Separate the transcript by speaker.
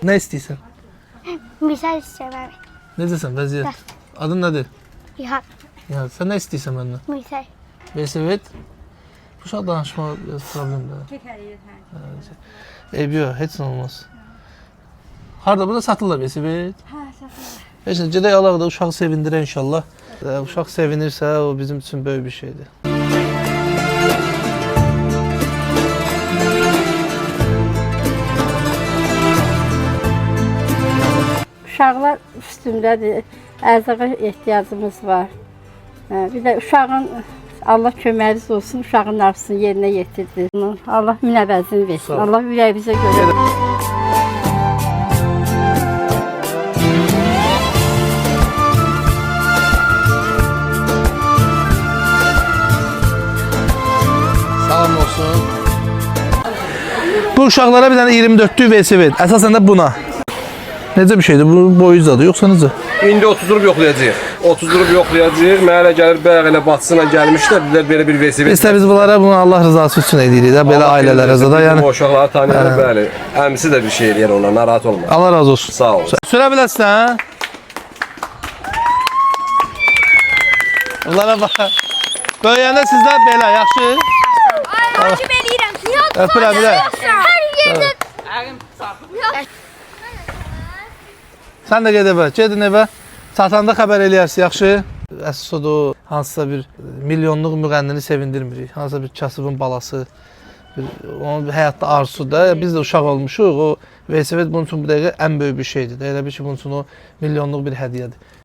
Speaker 1: Nə istəyirsən?
Speaker 2: Misal istəyirəm abi.
Speaker 1: Necəsən vəziyyət? Adın nədir?
Speaker 2: İlham.
Speaker 1: Ya sən nə istəyirsən məndən?
Speaker 2: Misal.
Speaker 1: Velosiped? Bu uşaq danışma biraz problemdir. Eybi yox, heç nə olmaz. Harada burada satırlar velosiped?
Speaker 3: Hə, satılır.
Speaker 1: Heç nə, gedək alaq da uşağı sevindirək inşallah. Uşaq sevinirsə o bizim üçün böyük bir şeydir.
Speaker 3: Uşaqlar üstündədir. Ərzaqa ehtiyacımız var. Bir də uşağın Allah köməyiniz olsun, uşağın arzusunu yerinə yetirdi. Allah minəvəzini versin. Allah ürəyimizə görə.
Speaker 1: Salam olsun. Bu uşaqlara bir dənə 24'lük velosiped. Əsasən də buna. Necə bir şeydir? Bu boyu uzadı yoxsa necə?
Speaker 4: İndi 30 durub yoxlayacağıq. 30 durub yoxlayacağıq. Mənə gəlir bayaq elə batısına gəlmişlər. Bizlər belə bir velosiped.
Speaker 1: Biz də biz bunlara bunu Allah rızası üçün edirik də belə ailələrə zada yəni.
Speaker 4: Bu uşaqları tanıyırıq, bəli. Əmisi də bir şey eləyər ona, narahat olma.
Speaker 1: Allah razı olsun.
Speaker 4: Sağ ol.
Speaker 1: Sürə bilərsən, hə? Bunlara bax. Böyüyəndə sizlər belə, yaxşı?
Speaker 2: Takip eləyirəm.
Speaker 1: Öpürəm, bir də.
Speaker 2: Hər yerdə.
Speaker 1: Sən də ged evə, gedin evə. Satanda xəbər eləyərsin, yaxşı? Əsas o da o, hansısa bir milyonluq müğənnini sevindirmirik. Hansısa bir kasıbın balası. Onun həyatda arzusu da. Biz də uşaq olmuşuq. O velosiped bunun üçün bu dəqiqə ən böyük bir şeydir. Elə bir ki, bunun üçün o milyonluq bir hədiyyədir.